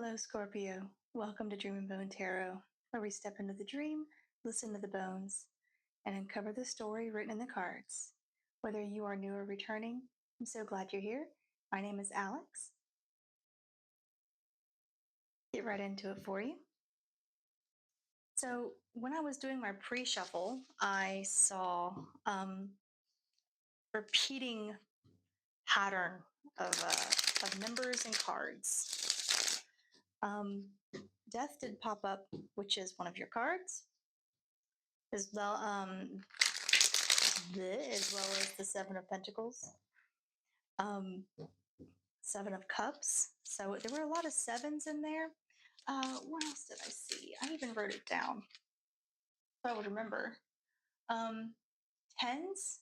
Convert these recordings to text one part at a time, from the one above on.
Hello, Scorpio. Welcome to Dream and Bone Tarot, where we step into the dream, listen to the bones, and uncover the story written in the cards. Whether you are new or returning, I'm so glad you're here. My name is Alex. Get right into it for you. So, when I was doing my pre shuffle, I saw repeating pattern of numbers and cards. Um, Death did pop up, which is one of your cards, as well as well as the Seven of Pentacles, um, Seven of Cups. So there were a lot of sevens in there. What else did I see? I even wrote it down so I would remember. Um, Tens,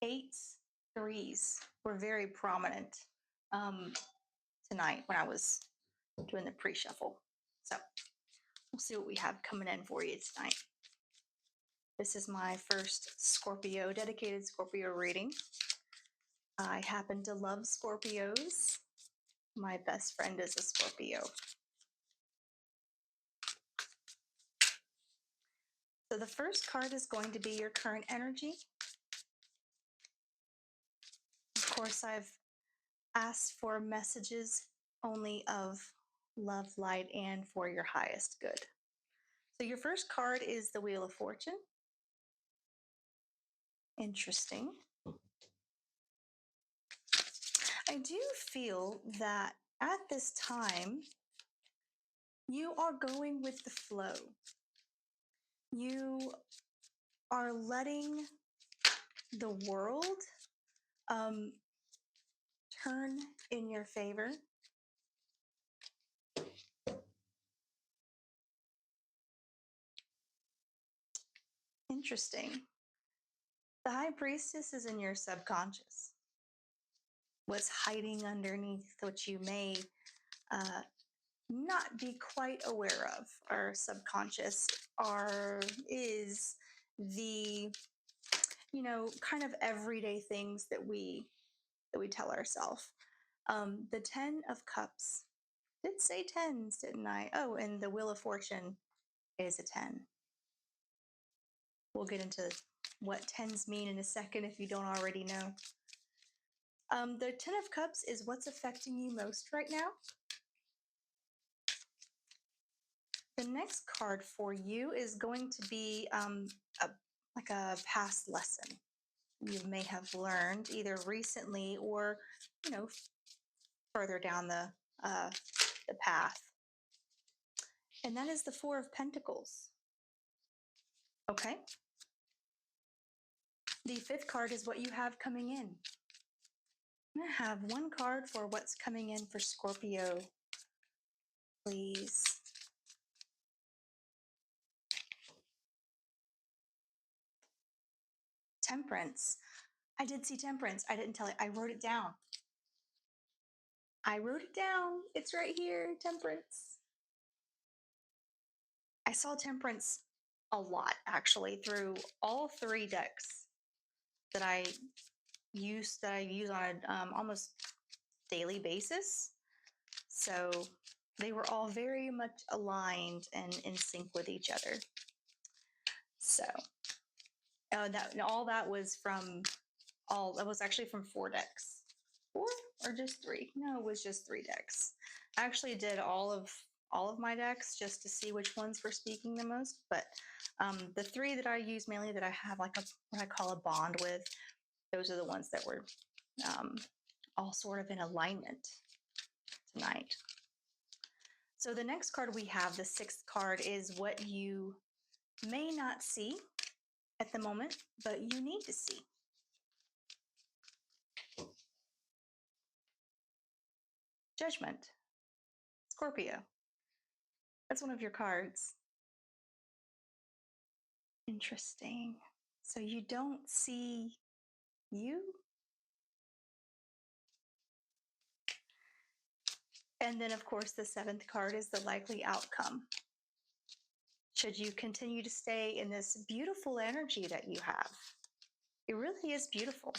eights, threes were very prominent um, tonight when I was doing the pre-shuffle. So we'll see what we have coming in for you tonight. This is my first Scorpio, dedicated Scorpio reading. I happen to love Scorpios. My best friend is a Scorpio. So the first card is going to be your current energy. Of course, I've asked for messages only of love, light, and for your highest good. So your first card is the Wheel of Fortune. Interesting. I do feel that at this time, you are going with the flow. You are letting the world um, turn in your favor. Interesting. The High Priestess is in your subconscious. What's hiding underneath what you may uh, not be quite aware of. Our subconscious is the kind of everyday things that we tell ourselves. The Ten of Cups did say tens, didn't I? Oh, and the Wheel of Fortune is a 10. We'll get into what tens mean in a second if you don't already know. The Ten of Cups is what's affecting you most right now. The next card for you is going to be like a past lesson you may have learned either recently or, further down the path. And that is the Four of Pentacles. Okay. The fifth card is what you have coming in. I'm going to have one card for what's coming in for Scorpio, please. Temperance. I did see Temperance. I didn't tell you. I wrote it down. It's right here, Temperance. I saw Temperance a lot, actually, through all three decks that I use on an almost daily basis. So they were all very much aligned and in sync with each other. So that was actually from four decks. Four or just three? No, it was just three decks. I actually did all of my decks just to see which ones were speaking the most. But the three that I use mainly, that I have like what I call a bond with, those are the ones that were all sort of in alignment tonight. So the next card we have, the sixth card, is what you may not see at the moment, but you need to see. Judgment. Scorpio. That's one of your cards. Interesting. So you don't see you? And then, of course, the seventh card is the likely outcome. Should you continue to stay in this beautiful energy that you have? It really is beautiful.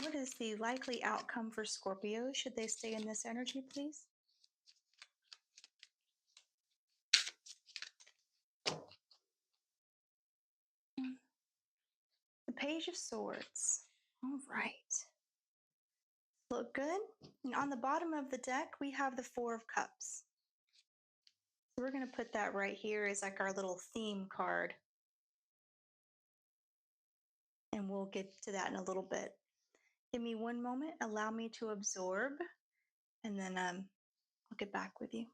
What is the likely outcome for Scorpio? Should they stay in this energy, please? The Page of Swords. All right. Look good. And on the bottom of the deck, we have the Four of Cups. So we're going to put that right here as like our little theme card. And we'll get to that in a little bit. Give me one moment. Allow me to absorb. And then I'll get back with you.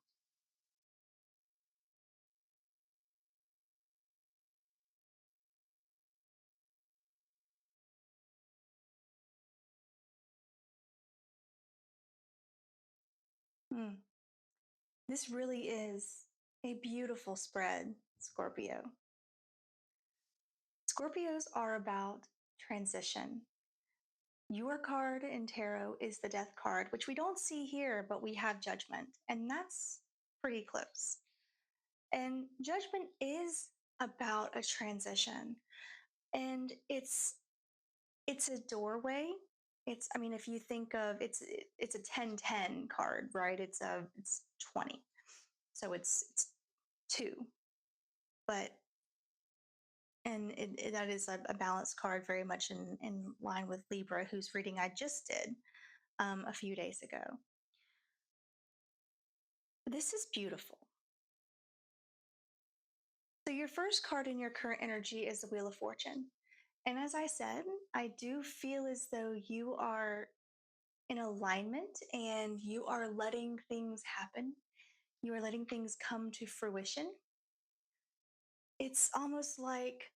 Hmm. This really is a beautiful spread, Scorpio. Scorpios are about transition. Your card in tarot is the Death card, which we don't see here, but we have Judgment, and that's pretty close. And Judgment is about a transition, and it's a doorway. I mean, if you think of it's a 10-10 card, right? It's 20, so it's two, but that is a balanced card, very much in line with Libra, whose reading I just did a few days ago. This is beautiful. So your first card in your current energy is the Wheel of Fortune. And as I said, I do feel as though you are in alignment and you are letting things happen. You are letting things come to fruition. It's almost like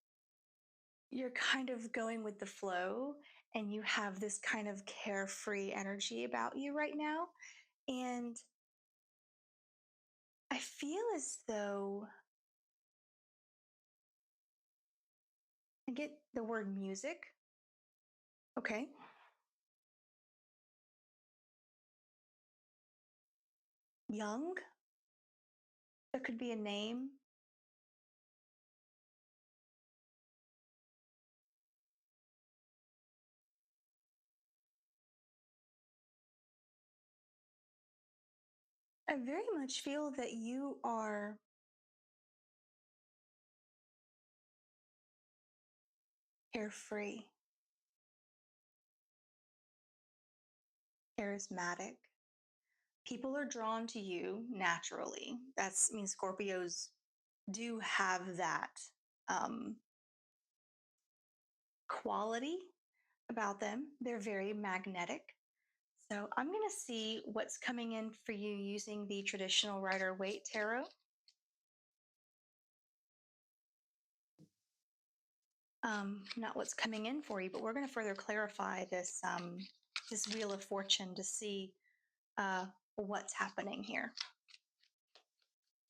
you're kind of going with the flow and you have this kind of carefree energy about you right now. And I feel as though I get the word music. Okay. Young. That could be a name. I very much feel that you are carefree, charismatic. People are drawn to you naturally. I mean, Scorpios do have that um, quality about them. They're very magnetic. So I'm going to see what's coming in for you using the traditional Rider Waite Tarot. Not what's coming in for you, but we're going to further clarify this Wheel of Fortune to see what's happening here.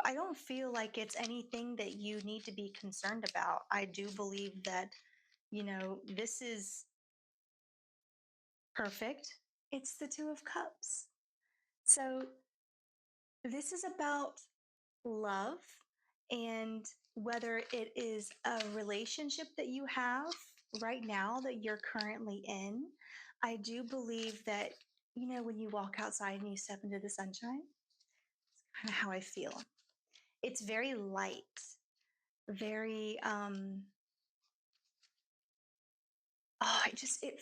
I don't feel like it's anything that you need to be concerned about. I do believe that, this is perfect. It's the Two of Cups. So this is about love, and whether it is a relationship that you have right now that you're currently in. I do believe that, when you walk outside and you step into the sunshine, it's kind of how I feel. It's very light, very it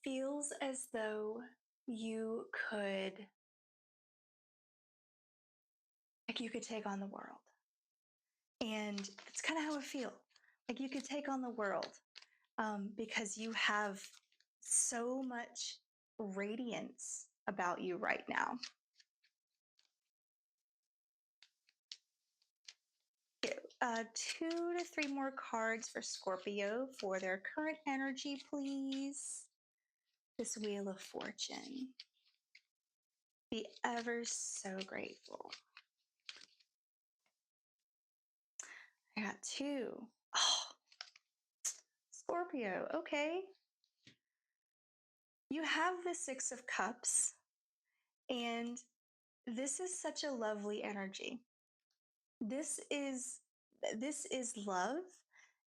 feels as though you could you could take on the world. And it's kind of how I feel. Like you could take on the world because you have so much radiance about you right now. Get, 2 to 3 more cards for Scorpio for their current energy, please. This Wheel of Fortune. Be ever so grateful. I got 2. Oh, Scorpio, okay. You have the Six of Cups, and this is such a lovely energy. This is love.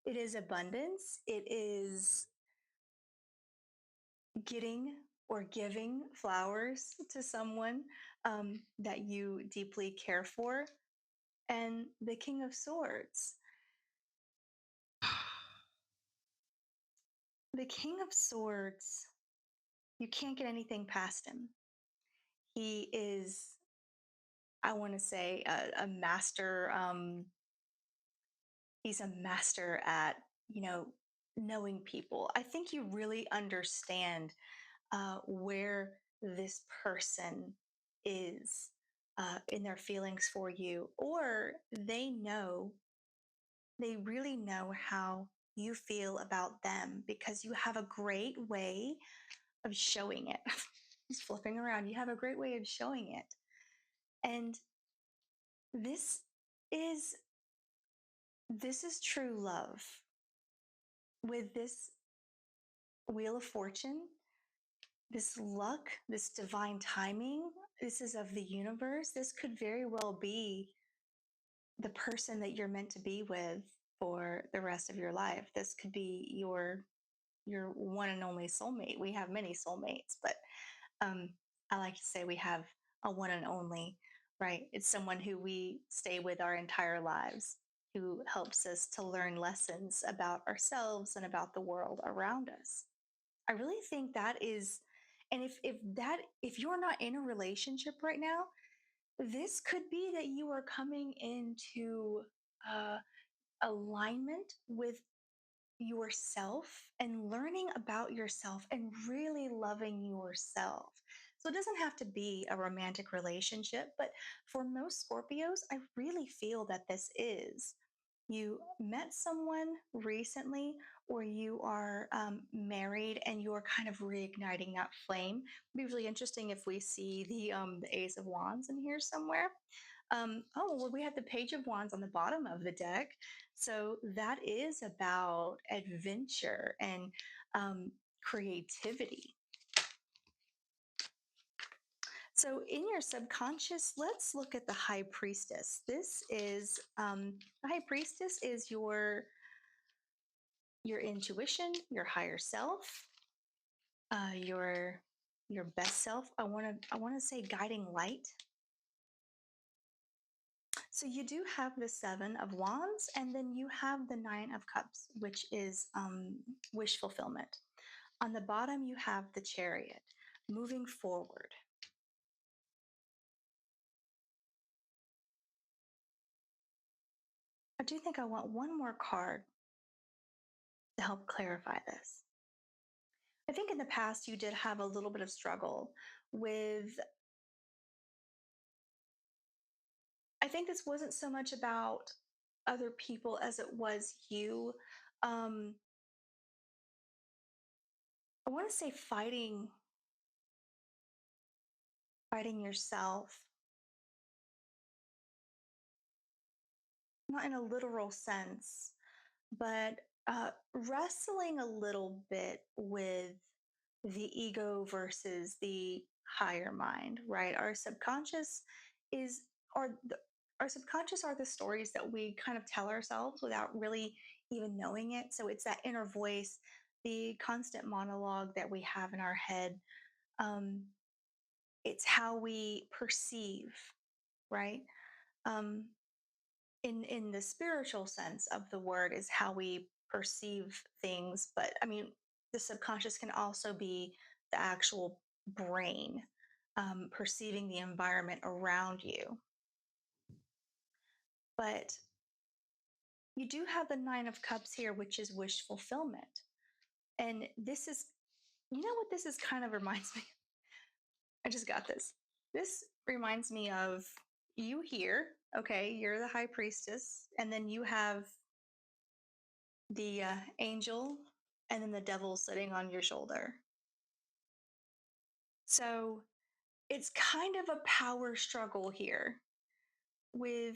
It is abundance. It is getting or giving flowers to someone that you deeply care for. And the King of Swords. The King of Swords, you can't get anything past him. He is, I want to say, a master. He's a master at, you know, knowing people. I think you really understand where this person is in their feelings for you, or they really know how you feel about them because you have a great way of showing it. Just flipping around, you have a great way of showing it. And this is this is true love. With this wheel of fortune, this luck, this divine timing, this is of the universe. This could very well be the person that you're meant to be with for the rest of your life. This could be your one and only soulmate. We have many soulmates, but um, I like to say we have a one and only, right? It's someone who we stay with our entire lives, who helps us to learn lessons about ourselves and about the world around us. I really think that is, and if you're not in a relationship right now, this could be that you are coming into uh, alignment with yourself and learning about yourself and really loving yourself. So it doesn't have to be a romantic relationship, but for most Scorpios, I really feel that this is. You met someone recently, or you are married and you're kind of reigniting that flame. It'd be really interesting if we see the Ace of Wands in here somewhere. Oh, well, we have the Page of Wands on the bottom of the deck. So that is about adventure and creativity. So in your subconscious, let's look at the High Priestess. This is the High Priestess is your intuition, your higher self, your best self. I want to say guiding light. So you do have the Seven of Wands, and then you have the Nine of Cups, which is wish fulfillment. On the bottom, you have the Chariot, moving forward. I do think I want one more card to help clarify this. I think in the past you did have a little bit of struggle with, I think this wasn't so much about other people as it was you. Um, I want to say fighting yourself, not in a literal sense, but wrestling a little bit with the ego versus the higher mind, right? Is, or our subconscious are the stories that we kind of tell ourselves without really even knowing it. So it's that inner voice, the constant monologue that we have in our head. Um, it's how we perceive, right? Um, in the spiritual sense of the word is how we perceive things, but I mean the subconscious can also be the actual brain perceiving the environment around you. But you do have the Nine of Cups here, which is wish fulfillment, and this is, you know what this is kind of reminds me. I just got this reminds me of you here. Okay, you're the high priestess, and then you have the angel, and then the devil sitting on your shoulder. So it's kind of a power struggle here with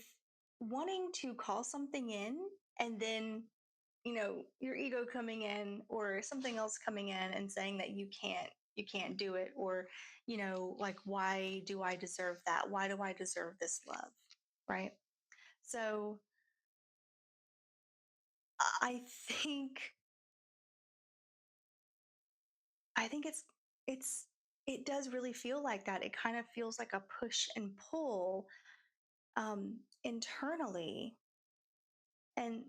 wanting to call something in, and then, you know, your ego coming in or something else coming in and saying that you can't do it, or, you know, like, why do I deserve that? Why do I deserve this love? Right? So I think I think it's it does really feel like that. It kind of feels like a push and pull internally. And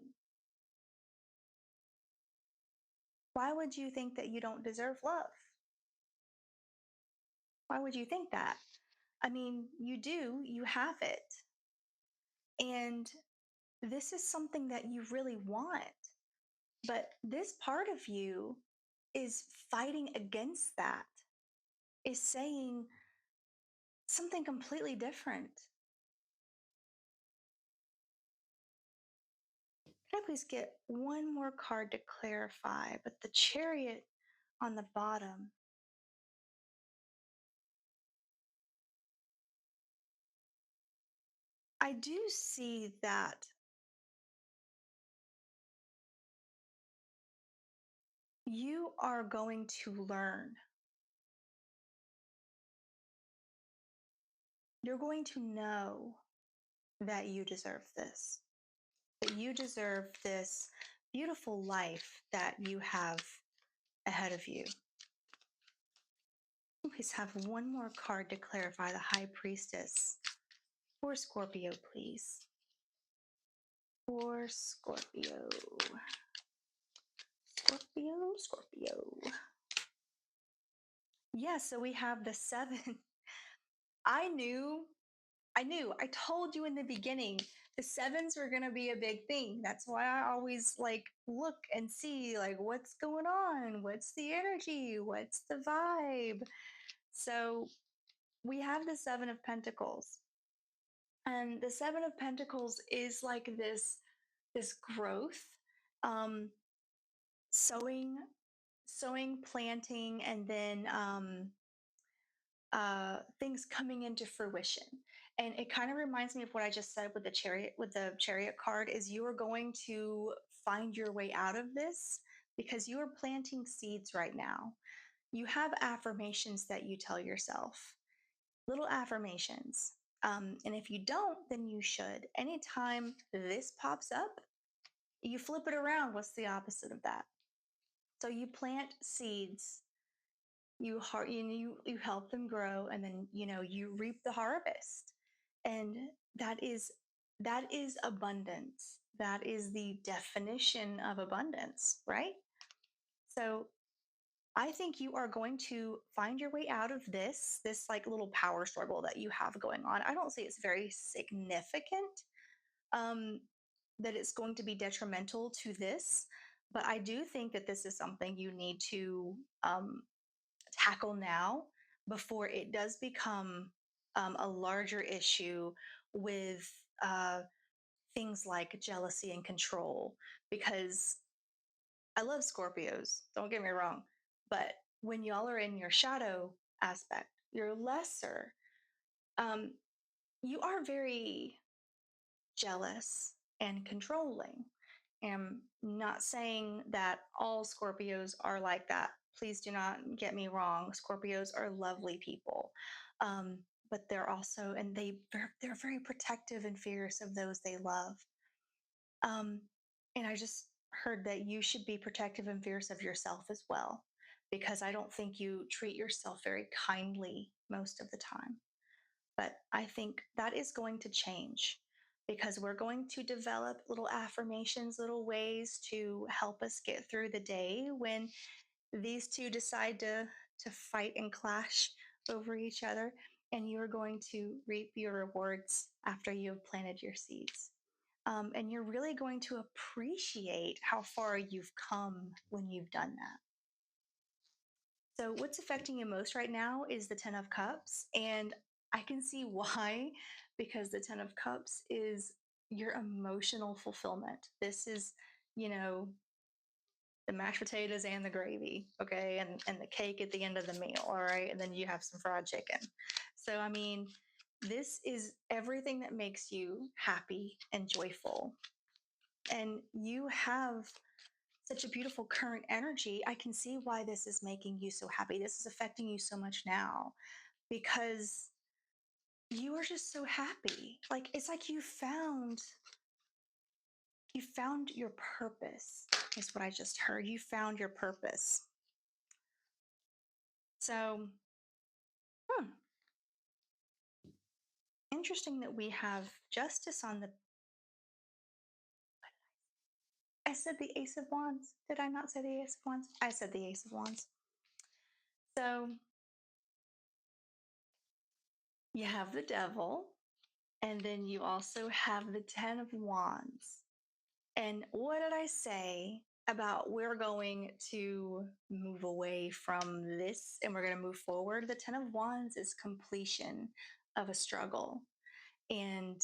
why would you think that you don't deserve love? Why would you think that? I mean, you do, you have it. And this is something that you really want. But this part of you is fighting against that, is saying something completely different. Could I please get one more card to clarify? But the chariot on the bottom, I do see that you are going to learn. You're going to know that you deserve this, that you deserve this beautiful life that you have ahead of you. Please have one more card to clarify the High Priestess for Scorpio, please. For Scorpio. Scorpio, Scorpio. Yeah, so we have the seven. I knew, I told you in the beginning, the sevens were going to be a big thing. That's why I always like look and see like what's going on, what's the energy, what's the vibe. So we have the Seven of Pentacles. And the Seven of Pentacles is like this growth, um, sowing, planting, and then things coming into fruition. And it kind of reminds me of what I just said with the chariot card is you are going to find your way out of this because you are planting seeds right now. You have affirmations that you tell yourself, little affirmations. And if you don't, then you should. Anytime this pops up, you flip it around. What's the opposite of that? So you plant seeds, you help them grow, and then you reap the harvest. And that is abundance. That is the definition of abundance, right? So I think you are going to find your way out of this like little power struggle that you have going on. I don't say it's very significant, um, that it's going to be detrimental to this, but I do think that this is something you need to tackle now before it does become a larger issue with uh, things like jealousy and control. Because I love Scorpios, don't get me wrong, but when y'all are in your shadow aspect, your lesser, um, you are very jealous and controlling. Am not saying that all Scorpios are like that. Please do not get me wrong. Scorpios are lovely people, um, but they're also, and they're very protective and fierce of those they love. Um, and I just heard that you should be protective and fierce of yourself as well, because I don't think you treat yourself very kindly most of the time. But I think that is going to change because we're going to develop little affirmations, little ways to help us get through the day when these two decide to fight and clash over each other. And you're going to reap your rewards after you have planted your seeds. And you're really going to appreciate how far you've come when you've done that. So, what's affecting you most right now is the 10 of Cups. And I can see why, because the 10 of Cups is your emotional fulfillment. This is, you know, the mashed potatoes and the gravy, okay, and the cake at the end of the meal, all right, and then you have some fried chicken. So, I mean, this is everything that makes you happy and joyful. And you have such a beautiful current energy. I can see why this is making you so happy. This is affecting you so much now because you are just so happy. Like it's like you found your purpose. Is what I just heard. You found your purpose. So, hmm, interesting that we have justice on the. I said the Ace of Wands. Did I not say the Ace of Wands? I said the Ace of Wands. So you have the Devil, and then you also have the Ten of Wands. And what did I say about we're going to move away from this and we're going to move forward? The Ten of Wands is completion of a struggle. And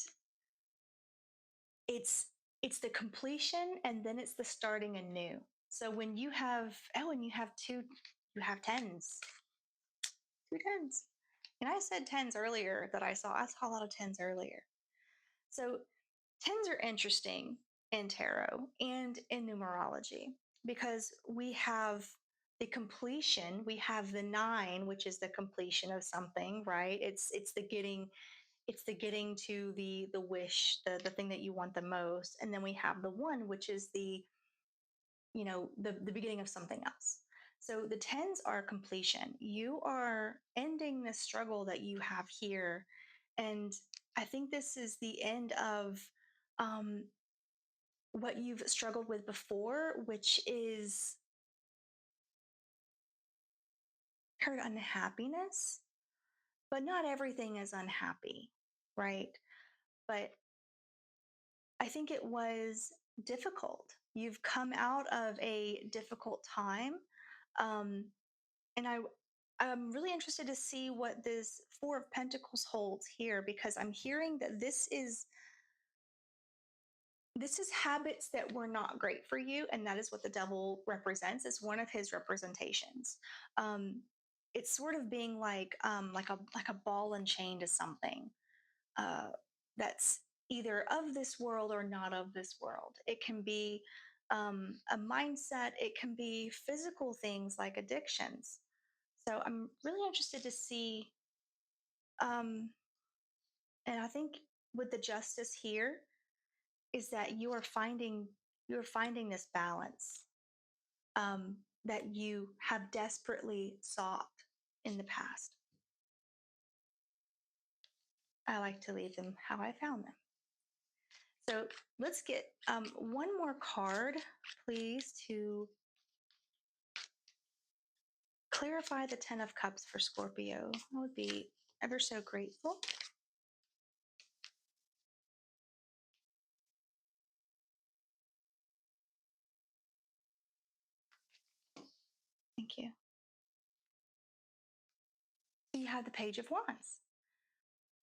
it's it's the completion and then it's the starting anew. So when you have and you have you have tens, two tens. And I said tens earlier that I saw a lot of tens earlier. So tens are interesting in tarot and in numerology because we have the completion, we have the nine, which is the completion of something, right? It's the getting to the wish, the thing that you want the most. And then we have the one, which is the, the beginning of something else. So the tens are completion. You are ending the struggle that you have here. And I think this is the end of um, what you've struggled with before, which is her unhappiness. But not everything is unhappy, right? But I think it was difficult. You've come out of a difficult time. Um, and I'm really interested to see what this Four of Pentacles holds here because I'm hearing that this is habits that were not great for you, and that is what the devil represents. It's one of his representations. Um, it's sort of being like a ball and chain to something uh, that's either of this world or not of this world. It can be a mindset. It can be physical things like addictions. So I'm really interested to see, um, and I think with the justice here is that you are finding this balance that you have desperately sought in the past. I like to leave them how I found them. So let's get one more card, please, to clarify the Ten of Cups for Scorpio. I would be ever so grateful. Thank you. You have the Page of Wands.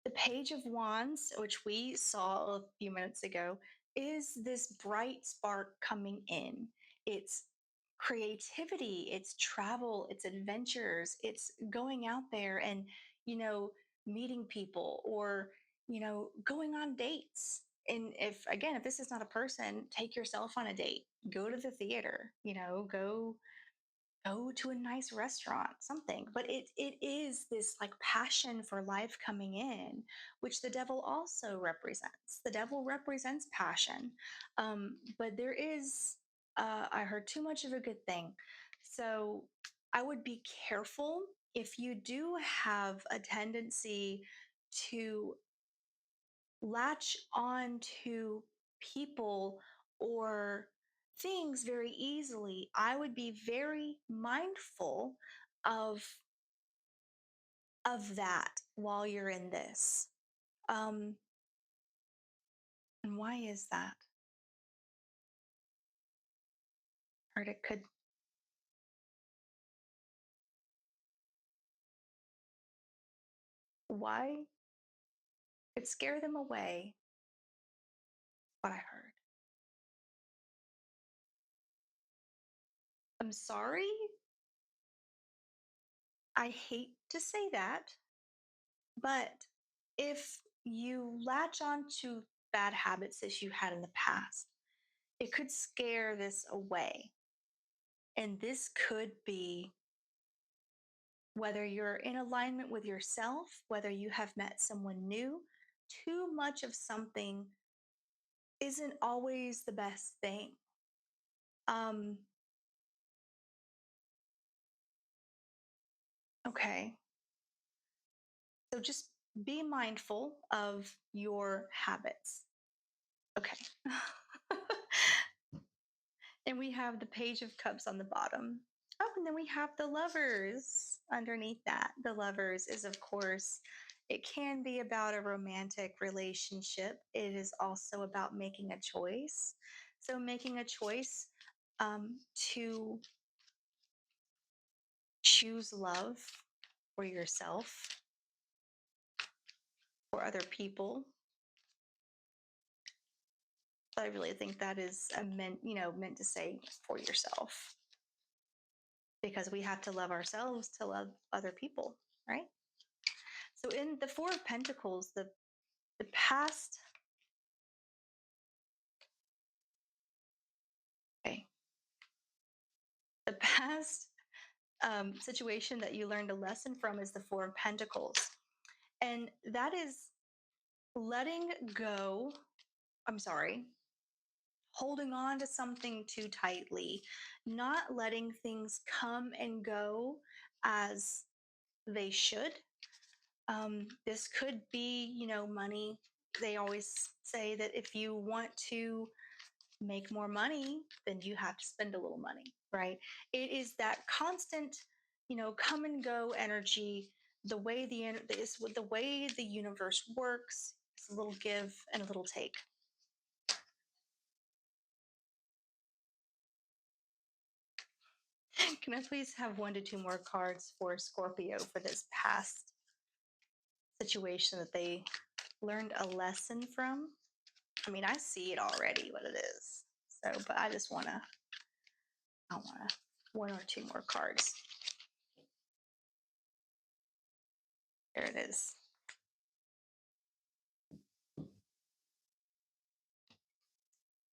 The Page of Wands, which we saw a few minutes ago, is this bright spark coming in. It's creativity, it's travel, it's adventures, it's going out there and, you know, meeting people or, going on dates. And if this is not a person, take yourself on a date, go to the theater, go to a nice restaurant, something. But it is this like passion for life coming in, which the devil also represents. The devil represents passion, but there is. I heard too much of a good thing, so I would be careful if you do have a tendency to latch on to people or things very easily. I would be very mindful of that while you're in this. Um, and why is that? Or it could why it scare them away. What I heard. I'm sorry. I hate to say that, but if you latch on to bad habits that you had in the past, it could scare this away. And this could be whether you're in alignment with yourself, whether you have met someone new, too much of something isn't always the best thing. Um, Okay. So just be mindful of your habits. Okay. And we have the Page of Cups on the bottom. Oh, and then we have the Lovers underneath that. The Lovers is, of course, it can be about a romantic relationship. It is also about making a choice. So, making a choice to choose love for yourself, for other people. I really think that is a meant to say for yourself, because we have to love ourselves to love other people, right? So in the Four of Pentacles, the past, okay, the past situation that you learned a lesson from is the Four of Pentacles, and that is letting go. I'm sorry, holding on to something too tightly, not letting things come and go as they should. This could be, money. They always say that if you want to make more money, then you have to spend a little money, right? It is that constant, come and go energy. The way the way the universe works. It's a little give and a little take. Can I please have 1 to 2 more cards for Scorpio for this past situation that they learned a lesson from? I mean, I see it already what it is. So, but I want 1 or 2 more cards. There it is.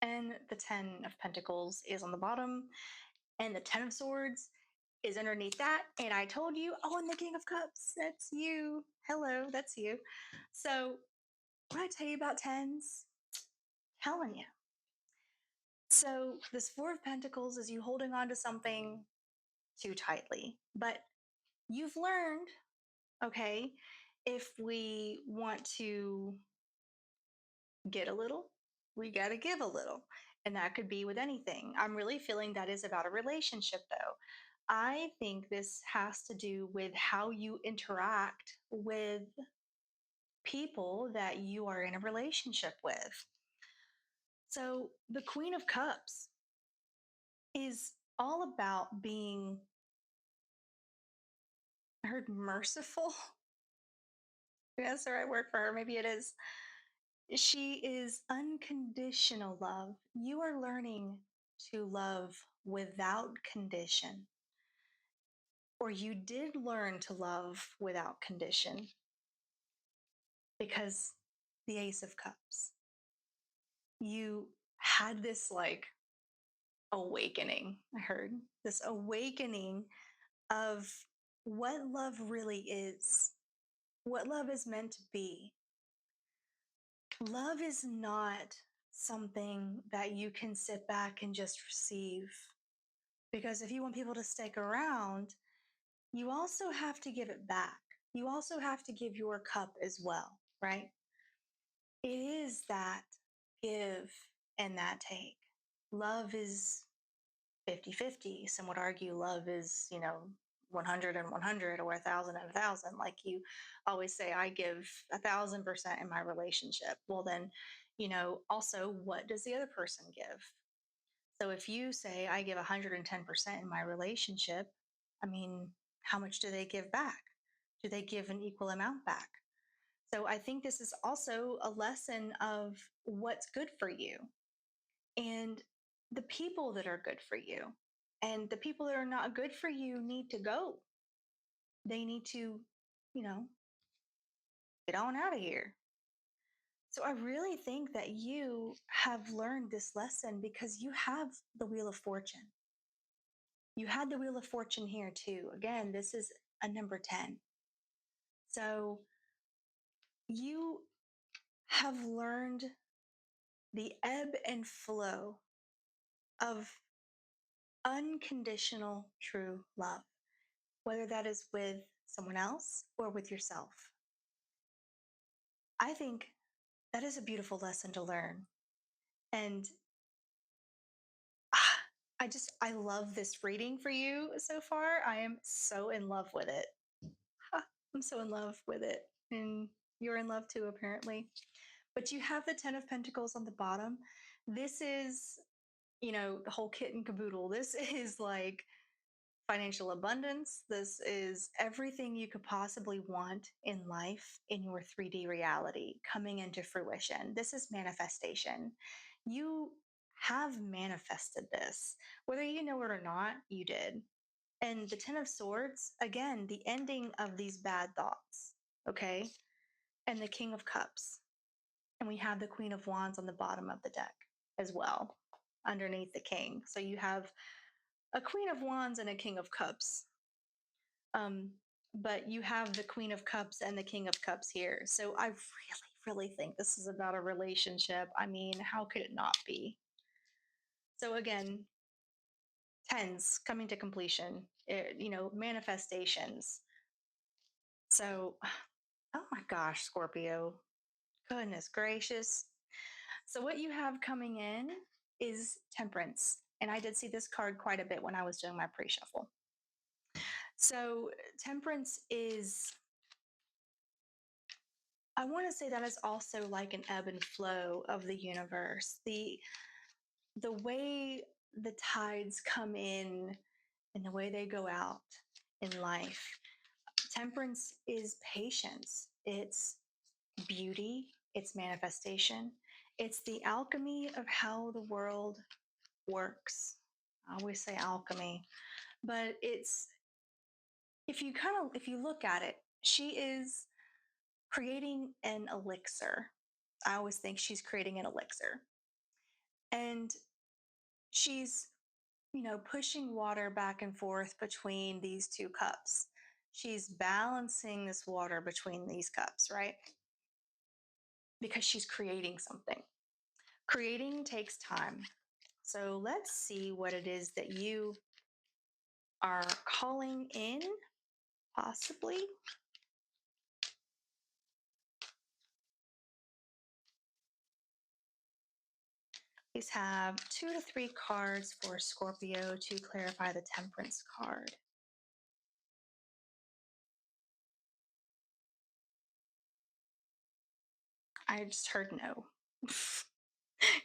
And the 10 of Pentacles is on the bottom, and the 10 of Swords is underneath that. And I told you, oh, and the King of Cups, that's you. Hello, that's you. So, what I tell you about tens? Telling you. So, this Four of Pentacles is you holding on to something too tightly, but you've learned, okay, if we want to get a little, we got to give a little. And that could be with anything. I'm really feeling that is about a relationship, though. I think this has to do with how you interact with people that you are in a relationship with. So, the Queen of Cups is all about being, I heard merciful. That's the right word for her. Maybe it is. She is unconditional love. You are learning to love without condition, or you did learn to love without condition, because the Ace of Cups, you had this like awakening. I heard this awakening of what love really is, what love is meant to be. Love is not something that you can sit back and just receive. Because if you want people to stick around, you also have to give it back. You also have to give your cup as well, right? It is that give and that take. Love is 50-50. Some would argue love is, 100 and 100, or 1,000 and 1,000. Like you always say, I give 1,000% in my relationship. Well, then, also, what does the other person give? So if you say, I give 110% in my relationship, I mean, how much do they give back? Do they give an equal amount back? So I think this is also a lesson of what's good for you and the people that are good for you. And the people that are not good for you need to go. They need to, you know, get on out of here. So I really think that you have learned this lesson because you have the Wheel of Fortune. You had the Wheel of Fortune here too. Again, this is a number 10. So you have learned the ebb and flow of unconditional true love. whether that is with someone else or with yourself. I think that is a beautiful lesson to learn. And ah, I love this reading for you so far. I am so in love with it. I'm so in love with it. And you're in love too, apparently. But you have the 10 of Pentacles on the bottom. This is, the whole kit and caboodle. This is like financial abundance. This is everything you could possibly want in life in your 3D reality coming into fruition. This is manifestation. You have manifested this. Whether you know it or not, you did. And the 10 of Swords, again, the ending of these bad thoughts, okay? And the King of Cups. And we have the Queen of Wands on the bottom of the deck as well, underneath the King. So you have a Queen of Wands and a King of Cups. Um, but you have the Queen of Cups and the King of Cups here. So I really think this is about a relationship. I mean, how could it not be? So again, tens coming to completion, manifestations. So, oh my gosh, Scorpio, goodness gracious. So what you have coming in is Temperance. And I did see this card quite a bit when I was doing my pre-shuffle. So Temperance is, I want to say that is also like an ebb and flow of the universe. The way the tides come in and the way they go out in life. Temperance is patience. It's beauty, it's manifestation, it's the alchemy of how the world works. I always say alchemy, but it's, if you look at it, she is creating an elixir. I always think she's creating an elixir. And she's, pushing water back and forth between these two cups. She's balancing this water between these cups, right? Because she's creating something. Creating takes time. So let's see what it is that you are calling in, possibly. Please have 2 to 3 cards for Scorpio to clarify the Temperance card. I just heard no.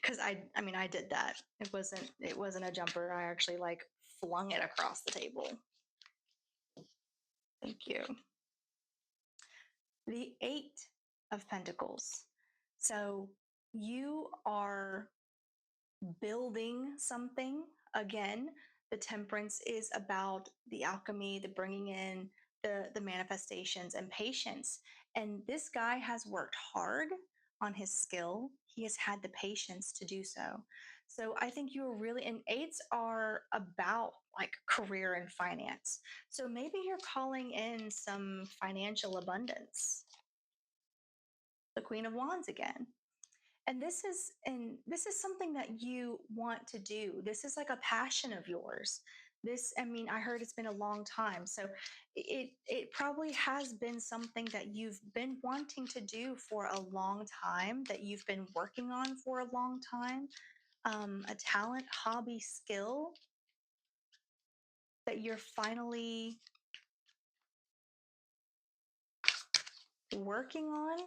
Because I did that. It wasn't a jumper. I actually like flung it across the table. Thank you. The 8 of Pentacles. So you are building something. Again, the Temperance is about the alchemy, the bringing in the manifestations and patience. And this guy has worked hard on his skill. He has had the patience to do so. So I think you are really, and eights are about like career and finance. So maybe you're calling in some financial abundance. The Queen of Wands again. And this is something that you want to do. This is like a passion of yours. I heard it's been a long time. So it probably has been something that you've been wanting to do for a long time, that you've been working on for a long time. A talent, hobby, skill that you're finally working on.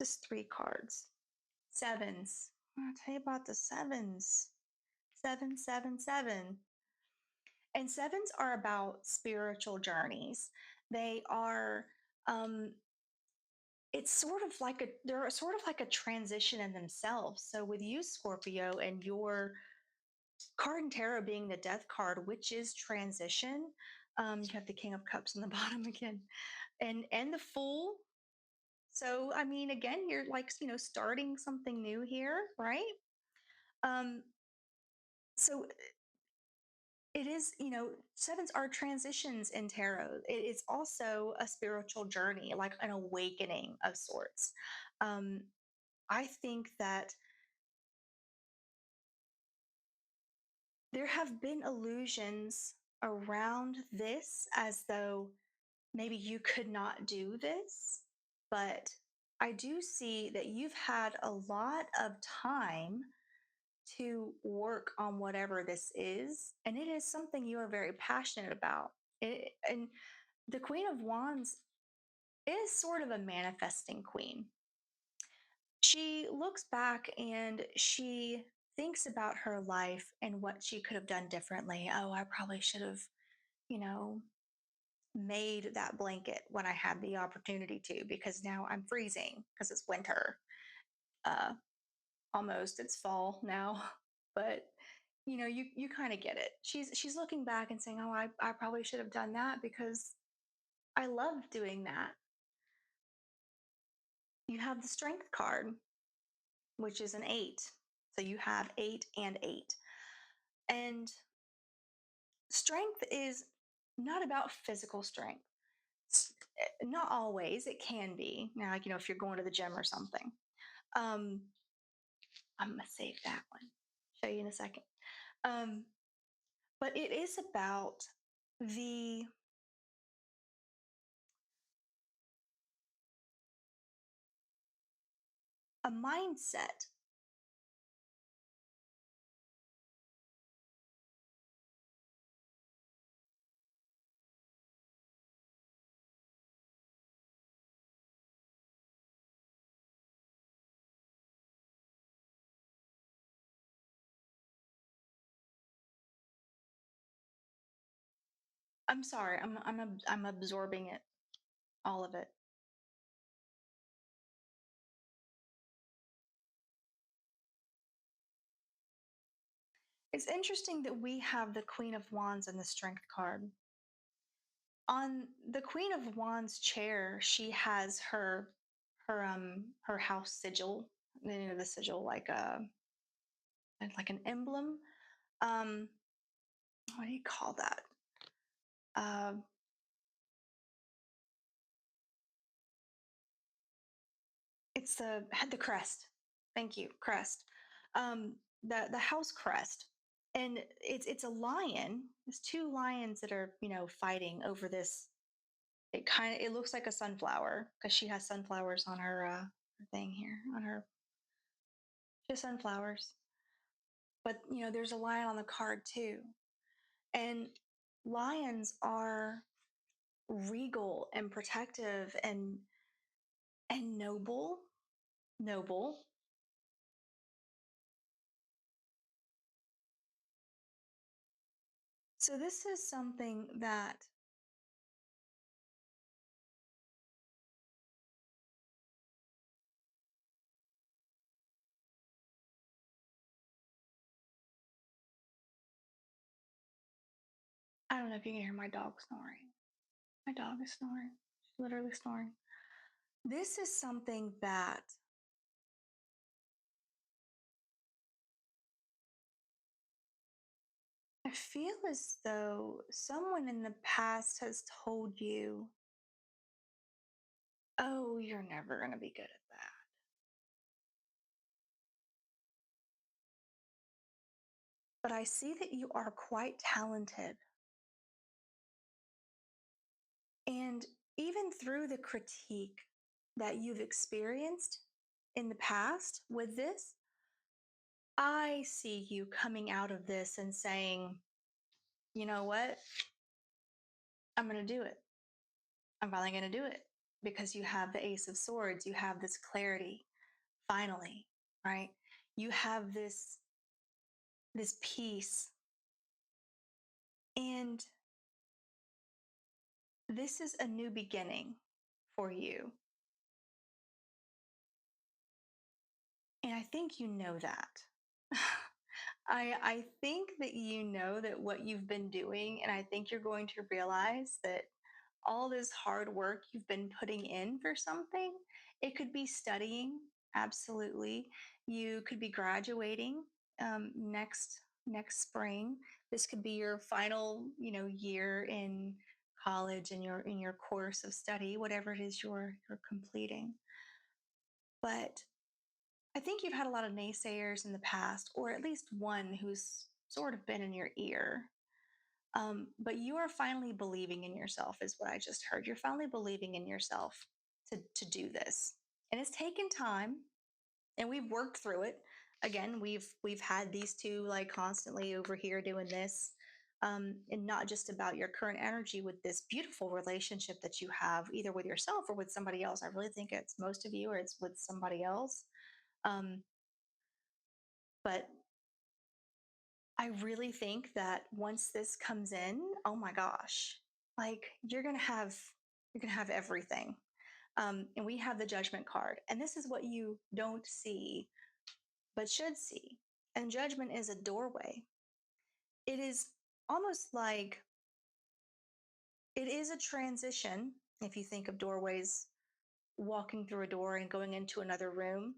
Just 3 cards. Sevens. I'll tell you about the sevens. 777. And sevens are about spiritual journeys. They are, it's sort of like they're sort of like a transition in themselves. So with you, Scorpio, and your card in tarot being the Death card, which is transition, you have the King of Cups on the bottom again, and the Fool. So again, you're like starting something new here, right? Um, so it is, sevens are transitions in tarot. It's also a spiritual journey, like an awakening of sorts. Um, I think that there have been illusions around this as though maybe you could not do this, but I do see that you've had a lot of time to work on whatever this is, and it is something you are very passionate about. And the Queen of Wands is sort of a manifesting queen. She looks back and she thinks about her life and what she could have done differently. Oh, I probably should have, you know, made that blanket when I had the opportunity to, because now I'm freezing because it's winter. Uh, Almost it's fall now, but you kind of get it. She's looking back and saying, "Oh, I probably should have done that because I love doing that." You have the strength card, which is an 8. So you have 8 and 8. And strength is not about physical strength. Not always. It can be. Now, like, if you're going to the gym or something. Um, I'm going to save that one. Show you in a second. Um, but it is about the a mindset. I'm sorry. I'm absorbing it, all of it. It's interesting that we have the Queen of Wands and the Strength card. On the Queen of Wands chair, she has her house sigil. The sigil like an emblem. Um, what do you call that? Uh, it's the crest. Thank you, crest. The house crest, and it's a lion. There's two lions that are fighting over this. It looks like a sunflower because she has sunflowers on her thing here on her. She has sunflowers, but there's a lion on the card too, and lions are regal and protective and noble. So this is something that I don't know if you can hear my dog snoring. My dog is snoring. She's literally snoring. This is something that I feel as though someone in the past has told you, oh, you're never going to be good at that. But I see that you are quite talented. And even through the critique that you've experienced in the past with this, I see you coming out of this and saying, you know what? I'm going to do it. I'm finally going to do it because you have the Ace of Swords. You have this clarity, finally, right? You have this peace. And this is a new beginning for you. And I think you know that. I think that you know that what you've been doing, and I think you're going to realize that all this hard work you've been putting in for something, it could be studying, absolutely. You could be graduating next spring. This could be your final, year in college and in your course of study, whatever it is you're completing. But I think you've had a lot of naysayers in the past, or at least one who's sort of been in your ear. But you are finally believing in yourself, is what I just heard. You're finally believing in yourself to do this. And it's taken time and we've worked through it. Again, we've had these two like constantly over here doing this. And not just about your current energy with this beautiful relationship that you have either with yourself or with somebody else. I really think it's most of you or it's with somebody else. Um, but I really think that once this comes in, oh my gosh, like you're gonna have everything. And we have the judgment card, and this is what you don't see but should see. And judgment is a doorway. It is almost like it is a transition. If you think of doorways, walking through a door and going into another room,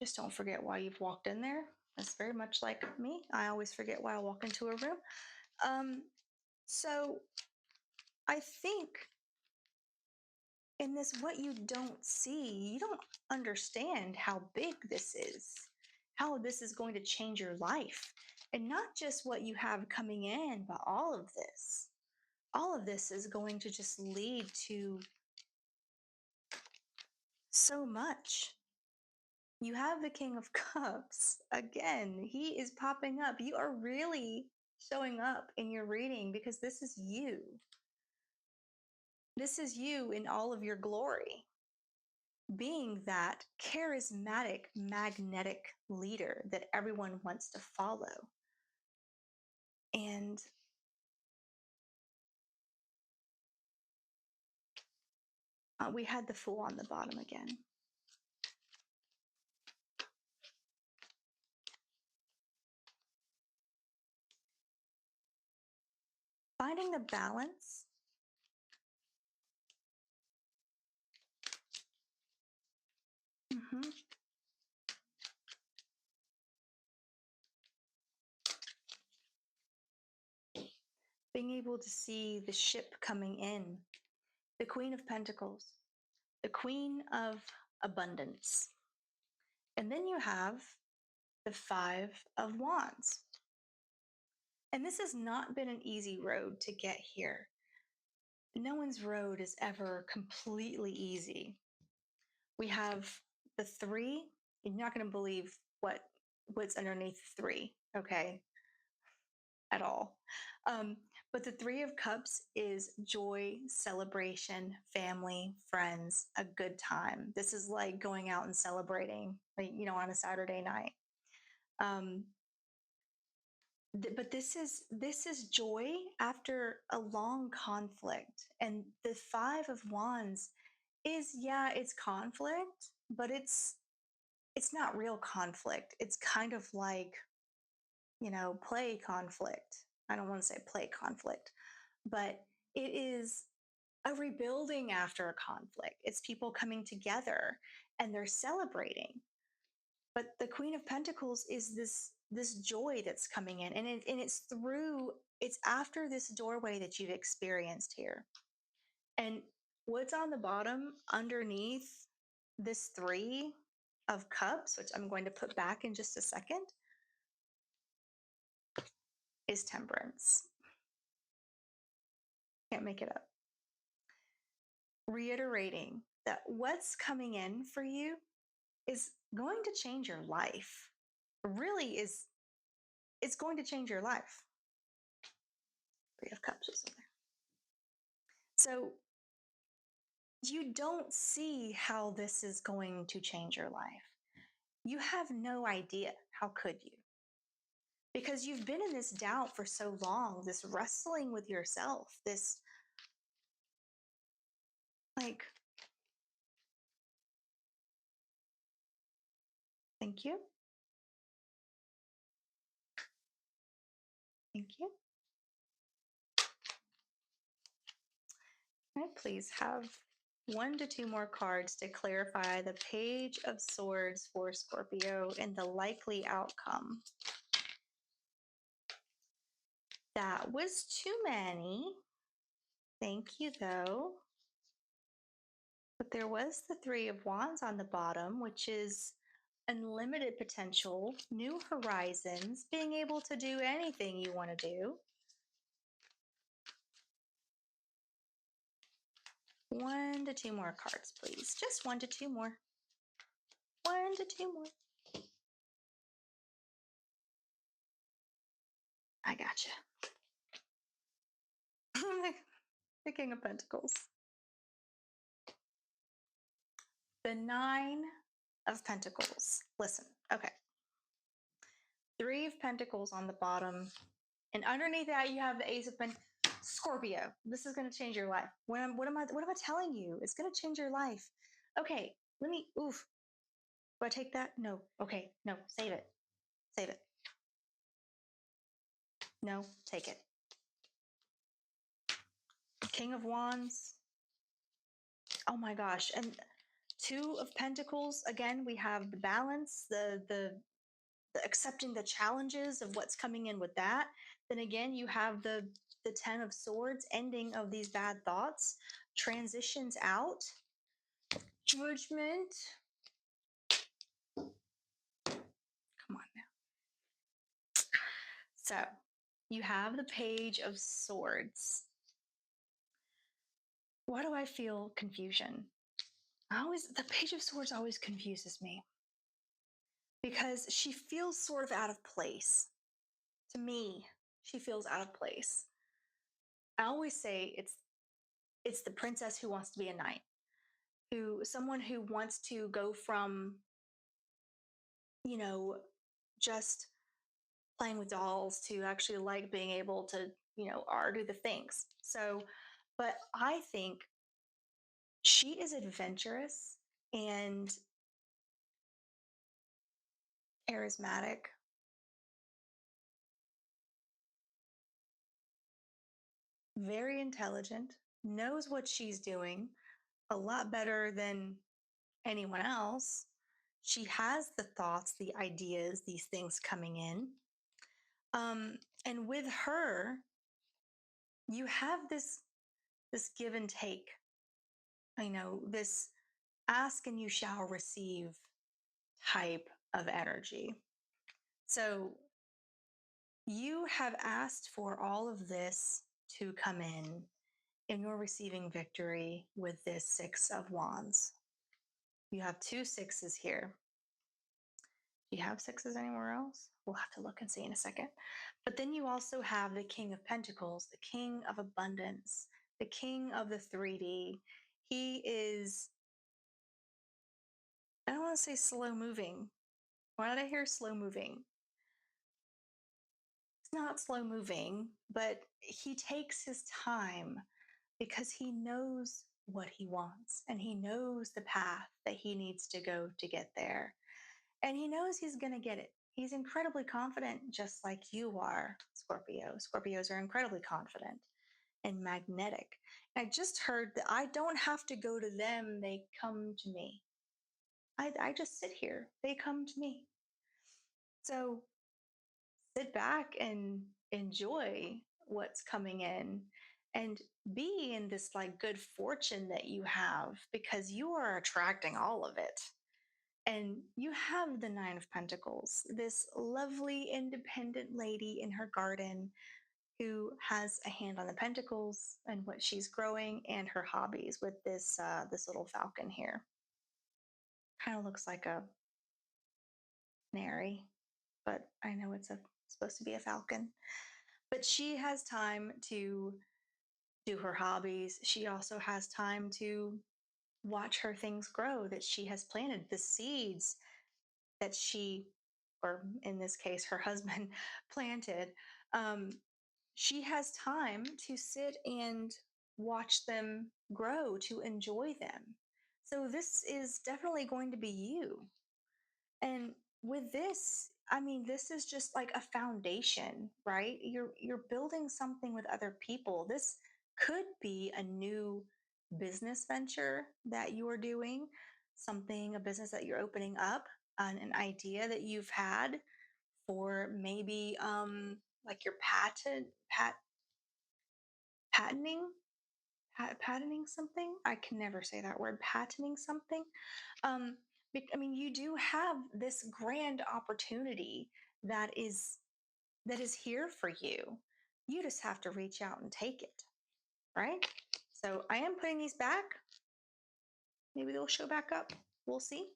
just don't forget why you've walked in there. That's very much like me. I always forget why I walk into a room. Um, so I think in this, what you don't see, you don't understand how big this is, how this is going to change your life. And not just what you have coming in, but all of this. All of this is going to just lead to so much. You have the King of Cups. Again, he is popping up. You are really showing up in your reading because this is you. This is you in all of your glory, being that charismatic, magnetic leader that everyone wants to follow. And we had the Fool on the bottom again. Finding the balance. Mm-hmm. Being able to see the ship coming in, the Queen of Pentacles, the Queen of Abundance. And then you have the Five of Wands. And this has not been an easy road to get here. No one's road is ever completely easy. We have the three. You're not going to believe what's underneath three, okay, at all. But the Three of Cups is joy, celebration, family, friends, a good time. This is like going out and celebrating, like, on a Saturday night. Um, but this is joy after a long conflict, and the Five of Wands is, yeah, it's conflict, but it's not real conflict. It's kind of like, play conflict. I don't want to say play conflict, but it is a rebuilding after a conflict. It's people coming together and they're celebrating. But the Queen of Pentacles is this joy that's coming in, and it's after this doorway that you've experienced here. And what's on the bottom underneath this Three of Cups, which I'm going to put back in just a second, is Temperance. Can't make it up. Reiterating that what's coming in for you is going to change your life. Really is, it's going to change your life. Three of Cups is in there. So you don't see how this is going to change your life. You have no idea. How could you? Because you've been in this doubt for so long, this wrestling with yourself, this like, thank you. Thank you. Can I please have 1 to 2 more cards to clarify the Page of Swords for Scorpio and the likely outcome? That was too many. Thank you, though. But there was the Three of Wands on the bottom, which is unlimited potential, new horizons, being able to do anything you want to do. 1 to 2 more cards, please. Just 1 to 2 more. 1 to 2 more. I gotcha. The King of Pentacles. The 9 of Pentacles. Listen, okay. 3 of Pentacles on the bottom. And underneath that, you have the Ace of Pentacles. Scorpio, this is going to change your life. What am I telling you? It's going to change your life. Okay, let me, oof. Do I take that? No. Okay, no, save it. Save it. No, take it. King of Wands. Oh my gosh. And 2 of Pentacles. Again, we have the balance, the accepting the challenges of what's coming in with that. Then again, you have the 10 of Swords, ending of these bad thoughts, transitions out, Judgment. Come on now. So you have the Page of Swords. Why do I feel confusion? The Page of Swords always confuses me because she feels sort of out of place. To me, she feels out of place. I always say it's the princess who wants to be a knight, someone who wants to go from, just playing with dolls to actually like being able to, or do the things. So, but I think she is adventurous and charismatic, very intelligent, knows what she's doing a lot better than anyone else. She has the thoughts, the ideas, these things coming in. And with her, you have this give and take. This ask and you shall receive type of energy. So you have asked for all of this to come in, and you're receiving victory with this 6 of Wands. You have 2 sixes here. Do you have 6s anywhere else? We'll have to look and see in a second. But then you also have the King of Pentacles, the King of Abundance, the King of the 3D. He is, I don't want to say slow moving. Why did I hear slow moving? It's not slow moving, but he takes his time because he knows what he wants and he knows the path that he needs to go to get there. And he knows he's going to get it. He's incredibly confident, just like you are, Scorpio. Scorpios are incredibly confident and magnetic. I just heard that I don't have to go to them, they come to me. I just sit here, they come to me. So sit back and enjoy what's coming in and be in this like good fortune that you have because you are attracting all of it. And you have the 9 of Pentacles, this lovely independent lady in her garden who has a hand on the pentacles and what she's growing and her hobbies with this little falcon here. Kind of looks like a canary, but I know it's supposed to be a falcon. But she has time to do her hobbies. She also has time to watch her things grow that she has planted, the seeds that she, or in this case, her husband, planted. She has time to sit and watch them grow, to enjoy them. So this is definitely going to be you. And with this, this is just like a foundation, right? You're building something with other people. This could be a new business venture that you are doing, a business that you're opening up, an idea that you've had for maybe like your patenting patenting something. I can never say that word, patenting something. um you do have this grand opportunity that is here for you. You just have to reach out and take it, right? So I am putting these back. Maybe they'll show back up. We'll see.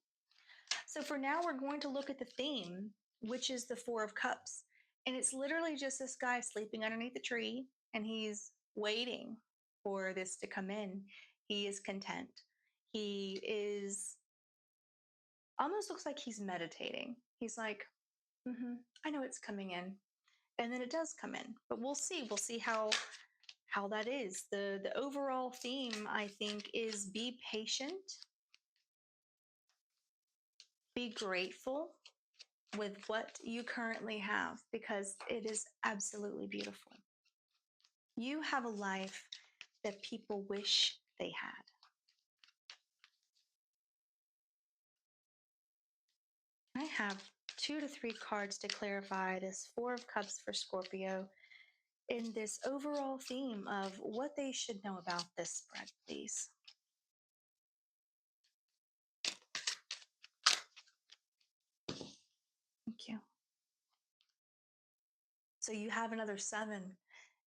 So for now, we're going to look at the theme, which is the Four of Cups. And it's literally just this guy sleeping underneath the tree, and he's waiting for this to come in. He is content. He is almost looks like he's meditating. He's like, I know it's coming in. And then it does come in. But we'll see. We'll see how that is. The overall theme, I think, is be patient, be grateful with what you currently have, because it is absolutely beautiful. You have a life that people wish they had. I have 2 to 3 cards to clarify this Four of Cups for Scorpio in this overall theme of what they should know about this spread, please. Thank you. So you have another 7,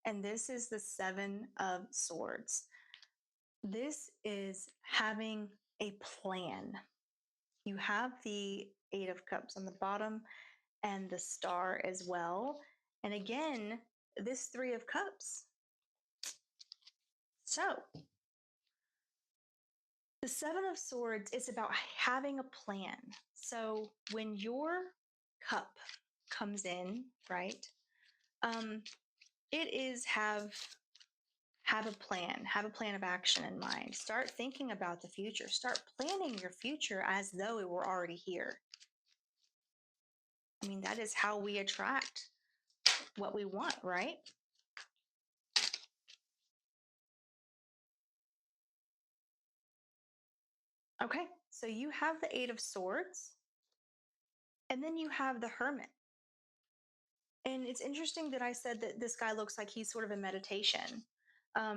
and this is the 7 of Swords. This is having a plan. You have the 8 of Cups on the bottom and the Star as well. And again, this 3 of Cups. So the 7 of Swords is about having a plan. So when your cup comes in, right? It is have a plan of action in mind. Start thinking about the future. Start planning your future as though it were already here. I mean, that is how we attract what we want, right? Okay, so you have the 8 of Swords, and then you have the Hermit. And it's interesting that I said that this guy looks like he's sort of in meditation,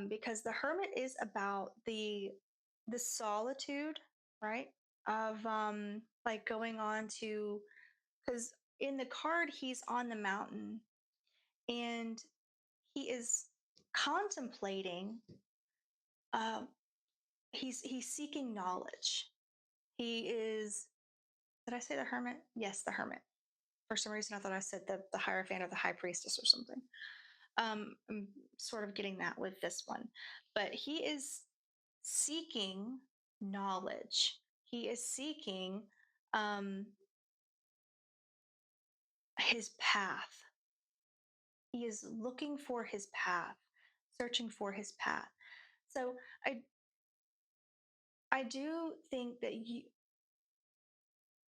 because the Hermit is about the solitude, right? Of like going on to, because in the card he's on the mountain and he is contemplating. Uh, he's seeking knowledge. He is. Did I say the Hermit? Yes, the Hermit. For some reason, I thought I said the Hierophant or the High Priestess or something. I'm sort of getting that with this one. But he is seeking knowledge. He is seeking his path. He is looking for his path, searching for his path. So I do think that you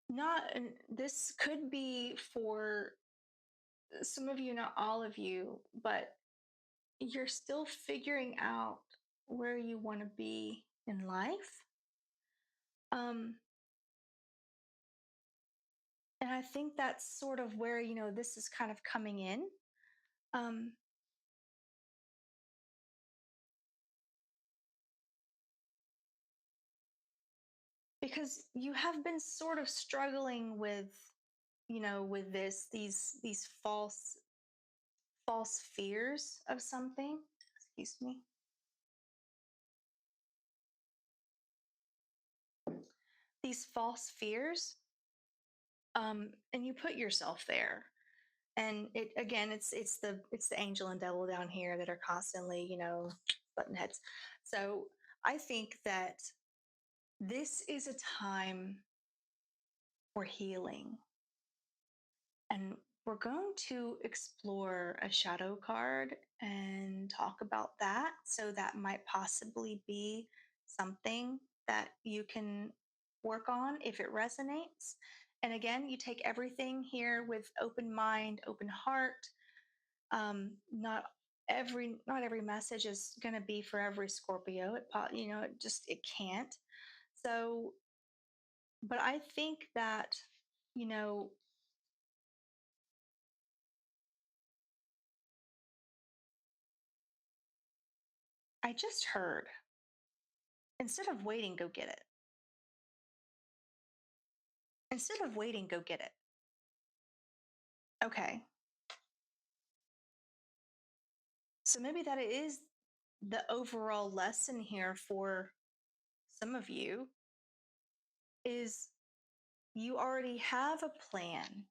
not this could be for some of you, not all of you, but you're still figuring out where you want to be in life. Um, and I think that's sort of where, this is kind of coming in. Um, because you have been sort of struggling with, with these false fears of something. Excuse me. These false fears. And you put yourself there. And it again, it's the angel and devil down here that are constantly, button heads. So I think that this is a time for healing, and we're going to explore a shadow card and talk about that. So that might possibly be something that you can work on if it resonates. And again, you take everything here with open mind, open heart. Not every message is going to be for every Scorpio. It can't. So, but I think that, you know, I just heard, instead of waiting, go get it. Instead of waiting, go get it. Okay. So maybe that it is the overall lesson here for some of you is you already have a plan,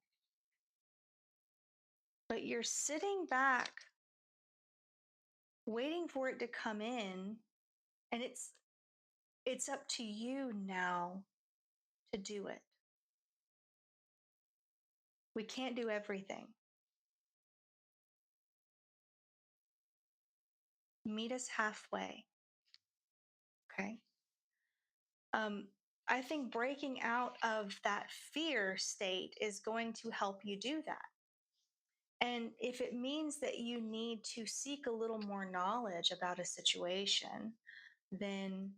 but you're sitting back waiting for it to come in, and it's up to you now to do it. We can't do everything. Meet us halfway. Okay. Um, I think breaking out of that fear state is going to help you do that. And if it means that you need to seek a little more knowledge about a situation, then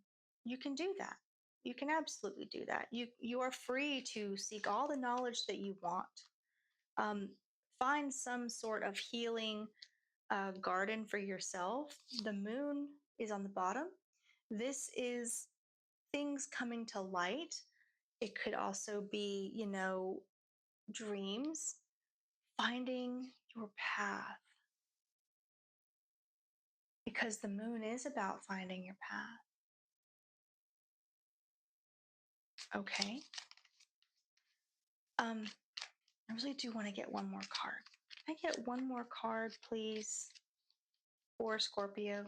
you can do that. You can absolutely do that. You are free to seek all the knowledge that you want. Um, find some sort of healing garden for yourself. The moon is on the bottom. This is things coming to light. It could also be, dreams, finding your path, because the moon is about finding your path. Okay. I really do want to get one more card. Can I get one more card, please, for Scorpio?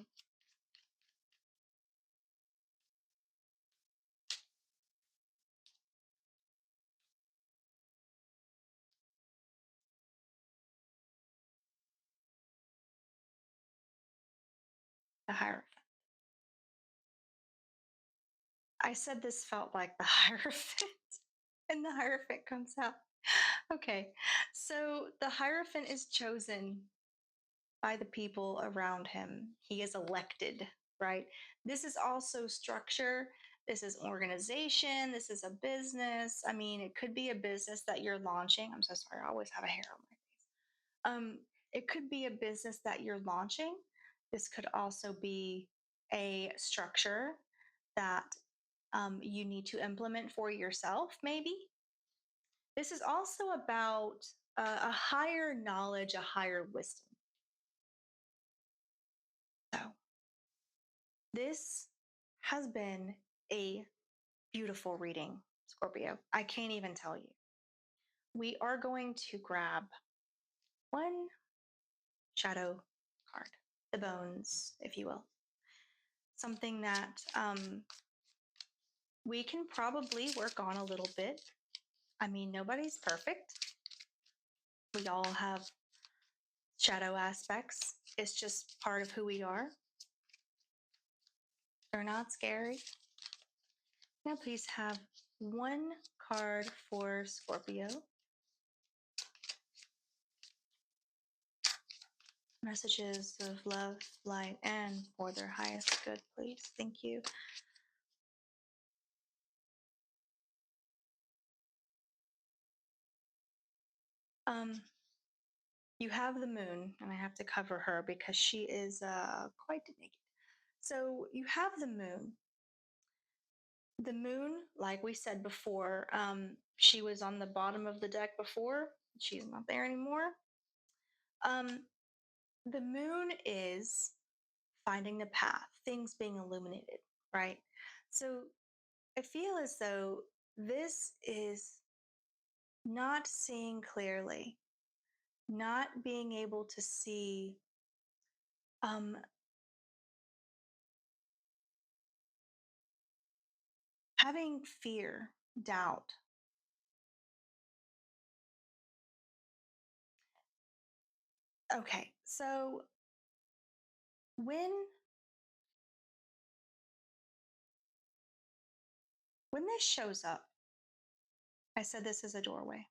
The Hierophant. I said this felt like the Hierophant, and the Hierophant comes out. Okay, so the Hierophant is chosen by the people around him. He is elected, right? This is also structure. This is organization. This is a business. I mean, it could be a business that you're launching. I'm so sorry. I always have a hair on my face. It could be a business that you're launching. This could also be a structure that you need to implement for yourself, maybe. This is also about a higher knowledge, a higher wisdom. So, this has been a beautiful reading, Scorpio. I can't even tell you. We are going to grab one shadow card, the bones, if you will. Something that we can probably work on a little bit. I mean, nobody's perfect. We all have shadow aspects. It's just part of who we are. They're not scary. Now, please have one card for Scorpio. Messages of love, light, and for their highest good, please. Thank you. Um, you have the moon, and I have to cover her because she is quite naked. So you have the moon. The moon, like we said before, she was on the bottom of the deck before. She's not there anymore. Um, the moon is finding the path, things being illuminated, right? So I feel as though this is not seeing clearly, not being able to see um, having fear, doubt. Okay, so when when this shows up, I said this is a doorway.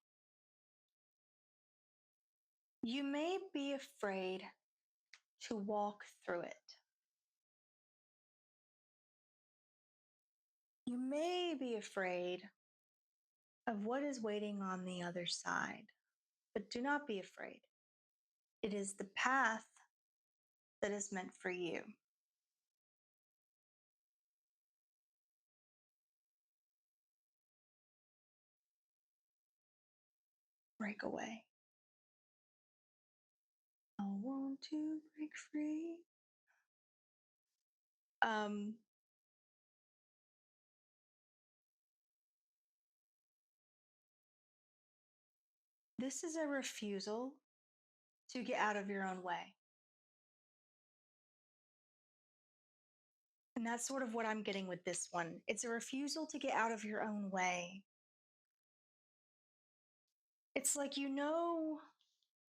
You may be afraid to walk through it. You may be afraid of what is waiting on the other side, but do not be afraid. It is the path that is meant for you. Break away. I want to break free. Um, this is a refusal to get out of your own way. And that's sort of what I'm getting with this one. It's a refusal to get out of your own way. It's like you know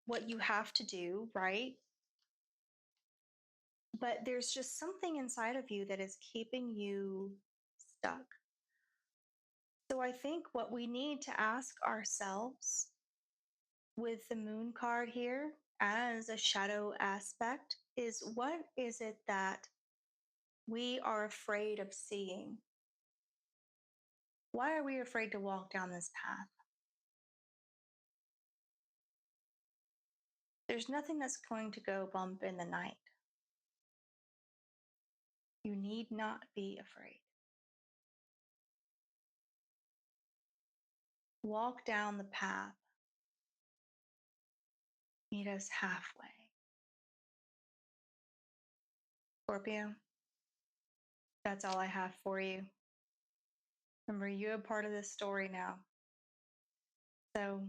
what you have to do, right? But there's just something inside of you that is keeping you stuck. So I think what we need to ask ourselves with the moon card here as a shadow aspect is what is it that we are afraid of seeing? Why are we afraid to walk down this path? There's nothing that's going to go bump in the night. You need not be afraid. Walk down the path. Meet us halfway. Scorpio, that's all I have for you. Remember, you're a part of this story now. So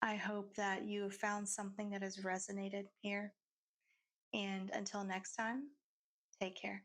I hope that you have found something that has resonated here. And until next time, take care.